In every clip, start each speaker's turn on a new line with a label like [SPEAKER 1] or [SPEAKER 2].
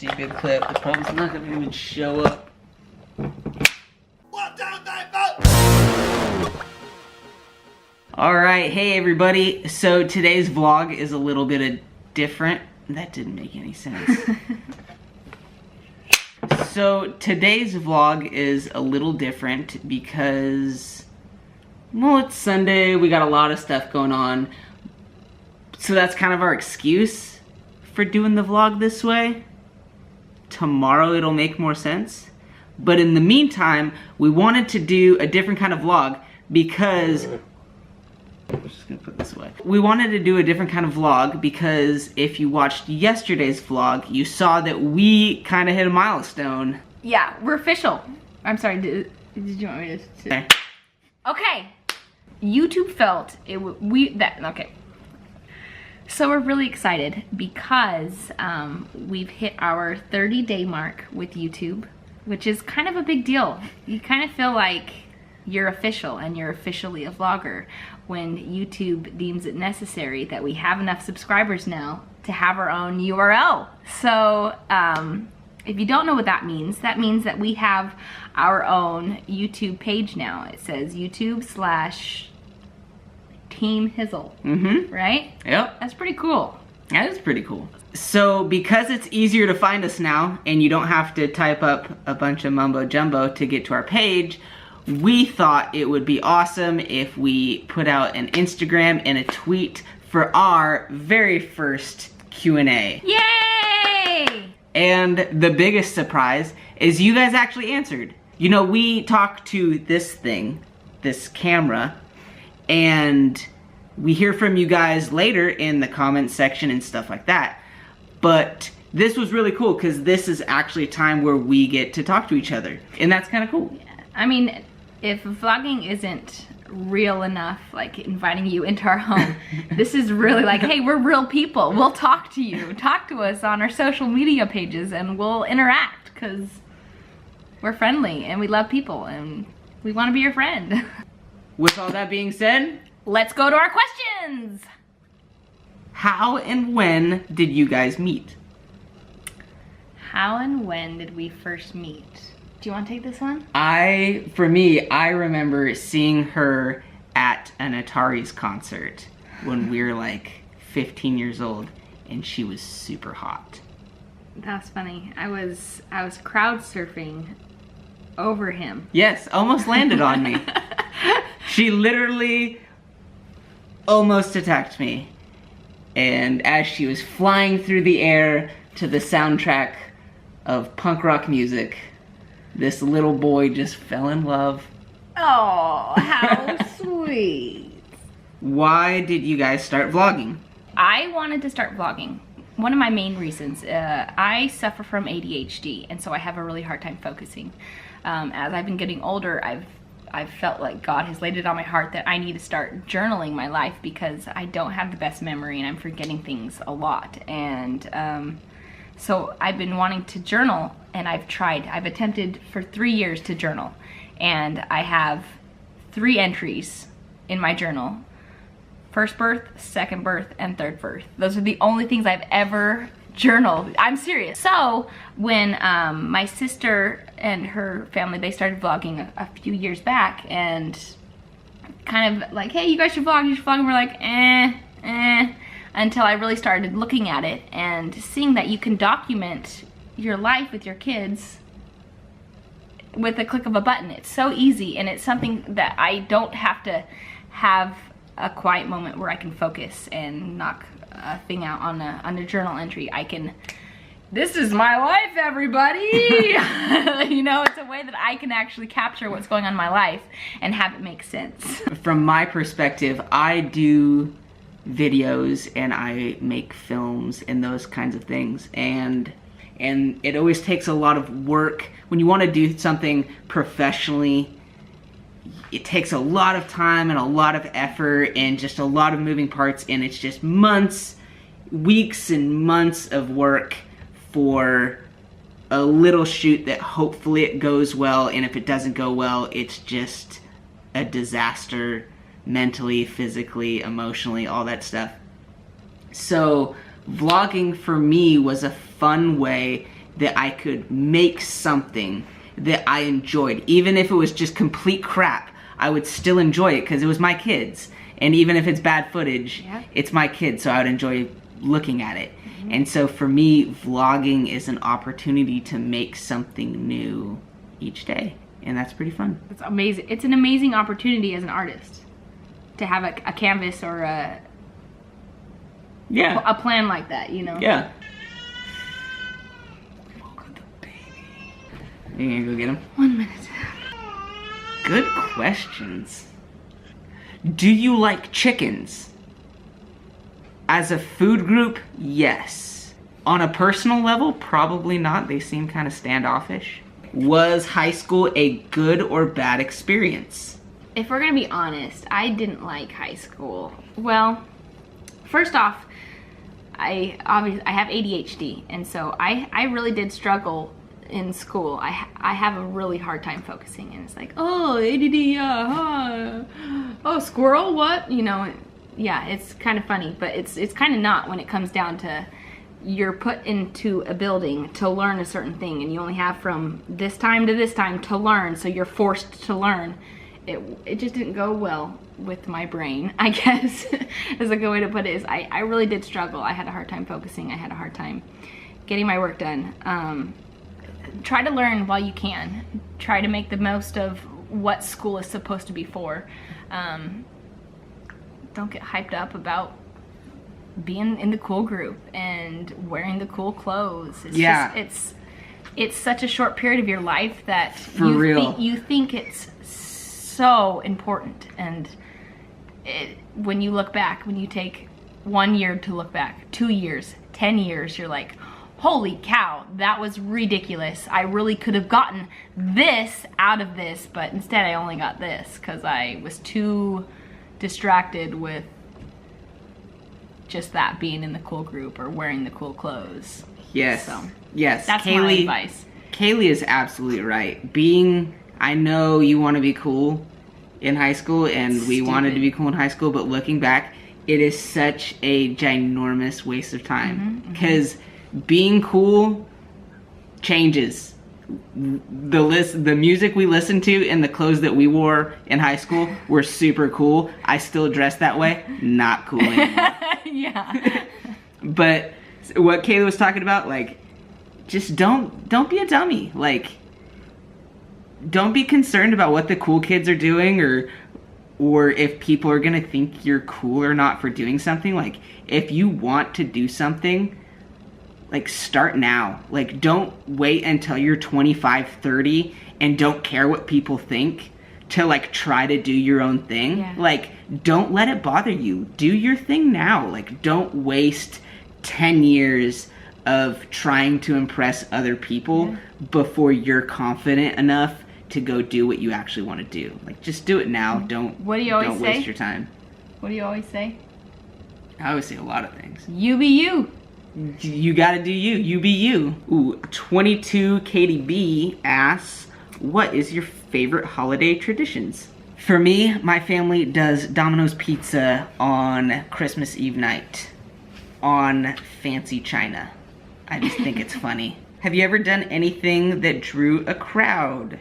[SPEAKER 1] stupid clip. The problem's not gonna even show up. 1, 2, 3, 4. Alright, hey everybody. So today's vlog is a little bit different. That didn't make any sense. So today's vlog is a little different because, well, it's Sunday, we got a lot of stuff going on. So that's kind of our excuse for doing the vlog this way. Tomorrow it'll make more sense. But in the meantime, we wanted to do a different kind of vlog because, I'm just gonna put this away. We wanted to do a different kind of vlog because if you watched yesterday's vlog, you saw that we kind of hit a milestone.
[SPEAKER 2] Yeah, we're official. I'm sorry, did you want me to? Okay. YouTube felt it, okay. So we're really excited because we've hit our 30-day mark with YouTube, which is kind of a big deal. You kind of feel like you're official and you're officially a vlogger when YouTube deems it necessary that we have enough subscribers now to have our own URL. So if you don't know what that means that we have our own YouTube page now. It says YouTube/Team Hizzle, right?
[SPEAKER 1] Yep.
[SPEAKER 2] That's pretty cool.
[SPEAKER 1] That is pretty cool. So because it's easier to find us now and you don't have to type up a bunch of mumbo jumbo to get to our page, we thought it would be awesome if we put out an Instagram and a tweet for our very first Q&A.
[SPEAKER 2] Yay!
[SPEAKER 1] And the biggest surprise is you guys actually answered. You know, we talked to this thing, this camera, and we hear from you guys later in the comments section and stuff like that. But this was really cool because this is actually a time where we get to talk to each other. And that's kind of cool.
[SPEAKER 2] Yeah. I mean, if vlogging isn't real enough, like inviting you into our home, this is really like, hey, we're real people. We'll talk to you. Talk to us on our social media pages and we'll interact because we're friendly and we love people and we want to be your friend.
[SPEAKER 1] With all that being said,
[SPEAKER 2] let's go to our questions.
[SPEAKER 1] How and when did you guys meet?
[SPEAKER 2] How and when did we first meet? Do you want to take this one?
[SPEAKER 1] For me, I remember seeing her at an Atari's concert when we were like 15 years old and she was super hot.
[SPEAKER 2] That's funny. I was crowd surfing over him.
[SPEAKER 1] Yes, almost landed on me. She literally almost attacked me. And as she was flying through the air to the soundtrack of punk rock music, this little boy just fell in love.
[SPEAKER 2] Oh, how sweet.
[SPEAKER 1] Why did you guys start vlogging?
[SPEAKER 2] I wanted to start vlogging. One of my main reasons, I suffer from ADHD, and so I have a really hard time focusing. As I've been getting older, I've felt like God has laid it on my heart that I need to start journaling my life because I don't have the best memory and I'm forgetting things a lot. And so I've been wanting to journal and I've attempted for 3 years to journal. And I have 3 entries in my journal. First birth, second birth, and third birth. Those are the only things I've ever journaled. I'm serious. So when my sister and her family, they started vlogging a few years back and kind of like, hey, you guys should vlog, and we're like, until I really started looking at it and seeing that you can document your life with your kids with a click of a button. It's so easy and it's something that I don't have to have a quiet moment where I can focus and knock a thing out on a journal entry. I can, this is my life, everybody. You know, it's a way that I can actually capture what's going on in my life and have it make sense.
[SPEAKER 1] From my perspective, I do videos and I make films and those kinds of things, and it always takes a lot of work. When you want to do something professionally, it takes a lot of time and a lot of effort and just a lot of moving parts, and it's just months, weeks and months of work for a little shoot that hopefully it goes well, and if it doesn't go well, it's just a disaster mentally, physically, emotionally, all that stuff. So vlogging for me was a fun way that I could make something that I enjoyed. Even if it was just complete crap, I would still enjoy it because it was my kids. And even if it's bad footage, it's my kids, so I would enjoy looking at it. And so for me, vlogging is an opportunity to make something new each day. And that's pretty fun.
[SPEAKER 2] It's amazing. It's an amazing opportunity as an artist to have a canvas or a plan like that, you know?
[SPEAKER 1] Yeah. You gonna go get him?
[SPEAKER 2] 1 minute.
[SPEAKER 1] Good questions. Do you like chickens? As a food group, yes. On a personal level, probably not. They seem kind of standoffish. Was high school a good or bad experience?
[SPEAKER 2] If we're gonna be honest, I didn't like high school. Well, first off, I have ADHD, and so I really did struggle in school. I have a really hard time focusing, and it's like, oh, ADD, oh, squirrel, what? You know, yeah, it's kind of funny, but it's kind of not when it comes down to you're put into a building to learn a certain thing, and you only have from this time to this time to learn, so you're forced to learn. It just didn't go well with my brain, I guess, is a good way to put it. Is I really did struggle. I had a hard time focusing. I had a hard time getting my work done. Try to learn while you can. Try to make the most of what school is supposed to be for. Don't get hyped up about being in the cool group and wearing the cool clothes. It's such a short period of your life that you think it's so important, and when you look back, when you take 1 year to look back, 2 years, 10 years, you're like, holy cow, that was ridiculous. I really could have gotten this out of this, but instead I only got this because I was too distracted with just that being in the cool group or wearing the cool clothes.
[SPEAKER 1] Yes.
[SPEAKER 2] So,
[SPEAKER 1] yes.
[SPEAKER 2] That's my advice.
[SPEAKER 1] Cailey is absolutely right. I know you want to be cool in high school, and we wanted to be cool in high school, but looking back, it is such a ginormous waste of time. Because being cool changes. The music we listened to and the clothes that we wore in high school were super cool. I still dress that way. Not cool anymore.
[SPEAKER 2] Yeah.
[SPEAKER 1] But what Cailey was talking about, like, just don't be a dummy. Like, don't be concerned about what the cool kids are doing or if people are gonna think you're cool or not for doing something. Like, if you want to do something, like, start now. Like, don't wait until you're 25, 30 and don't care what people think to, like, try to do your own thing.
[SPEAKER 2] Yeah.
[SPEAKER 1] Like, don't let it bother you. Do your thing now. Like, don't waste 10 years of trying to impress other people before you're confident enough to go do what you actually want to do. Like, just do it now. Don't waste your time.
[SPEAKER 2] What do you always say?
[SPEAKER 1] I always say a lot of things.
[SPEAKER 2] You be you.
[SPEAKER 1] You gotta do you. You be you. Ooh, 22 Katie B asks, what is your favorite holiday traditions? For me, my family does Domino's pizza on Christmas Eve night on fancy china. I just think it's funny. Have you ever done anything that drew a crowd?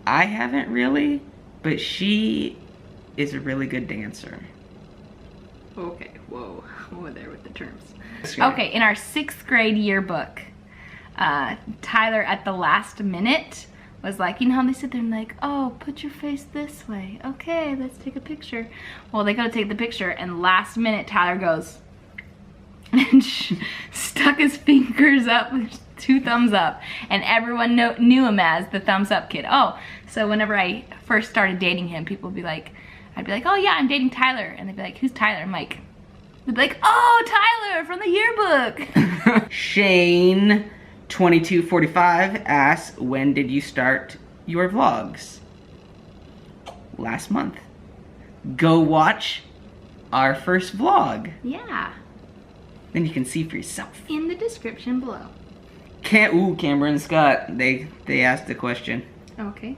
[SPEAKER 1] I haven't really, but she is a really good dancer.
[SPEAKER 2] Okay, whoa, there with the terms. Okay, in our 6th grade yearbook, Tyler at the last minute was like, you know how they sit there and like, oh, put your face this way. Okay, let's take a picture. Well, they go to take the picture, and last minute Tyler goes and stuck his fingers up, 2 thumbs up, and everyone knew him as the thumbs up kid. Oh, so whenever I first started dating him, people would be like, I'd be like, oh yeah, I'm dating Tyler, and they'd be like, who's Tyler? I'm like, they'd be like, oh, Tyler from the yearbook.
[SPEAKER 1] Shane 2245 asks, when did you start your vlogs? Last month. Go watch our first vlog.
[SPEAKER 2] Yeah.
[SPEAKER 1] Then you can see for yourself.
[SPEAKER 2] In the description below.
[SPEAKER 1] Cameron Scott, they asked a question.
[SPEAKER 2] Okay.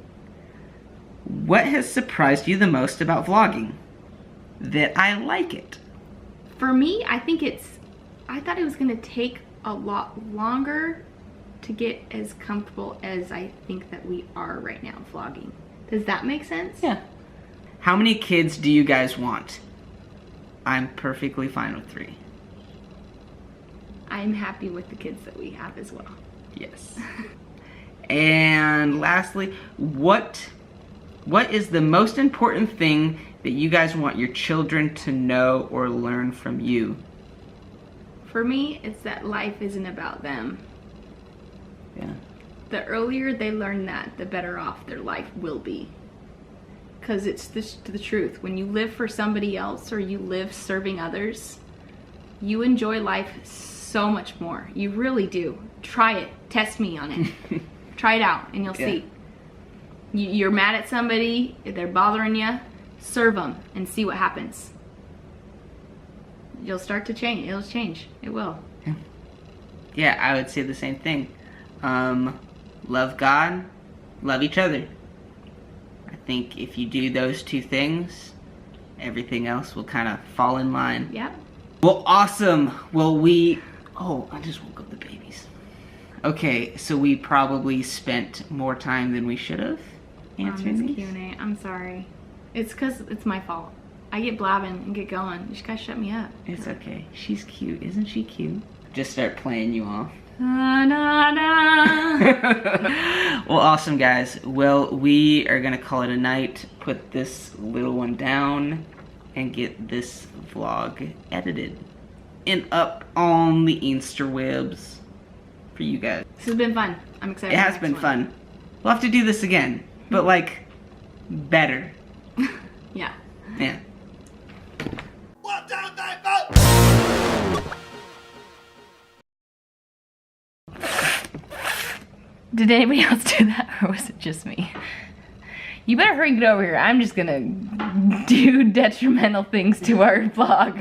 [SPEAKER 1] What has surprised you the most about vlogging? That I like it.
[SPEAKER 2] For me, I thought it was gonna take a lot longer to get as comfortable as I think that we are right now vlogging. Does that make sense?
[SPEAKER 1] Yeah. How many kids do you guys want? I'm perfectly fine with 3.
[SPEAKER 2] I'm happy with the kids that we have as well.
[SPEAKER 1] Yes. And lastly, what is the most important thing that you guys want your children to know or learn from you?
[SPEAKER 2] For me, it's that life isn't about them.
[SPEAKER 1] Yeah.
[SPEAKER 2] The earlier they learn that, the better off their life will be. Because it's the truth. When you live for somebody else or you live serving others, you enjoy life so much more. You really do. Try it. Test me on it. Try it out and you'll see. You're mad at somebody, they're bothering you, serve them and see what happens. You'll start to change. It'll change. It will.
[SPEAKER 1] Yeah, I would say the same thing. Love God, love each other. I think if you do those 2 things, everything else will kind of fall in line.
[SPEAKER 2] Yep.
[SPEAKER 1] Well, awesome. Well, oh, I just woke up the babies. Okay, so we probably spent more time than we should have answering these.
[SPEAKER 2] Q&A. I'm sorry. It's because it's my fault. I get blabbing and get going. You just gotta shut me up.
[SPEAKER 1] It's okay. She's cute. Isn't she cute? Just start playing you off.
[SPEAKER 2] Na, na, na.
[SPEAKER 1] Well, awesome, guys. Well, we are going to call it a night, put this little one down, and get this vlog edited and up on the Instawebs for you guys.
[SPEAKER 2] This has been fun. I'm excited.
[SPEAKER 1] It has been fun. We'll have to do this again, but like better.
[SPEAKER 2] Yeah.
[SPEAKER 1] Yeah.
[SPEAKER 2] Did anybody else do that, or was it just me? You better hurry and get over here. I'm just gonna do detrimental things to our vlog.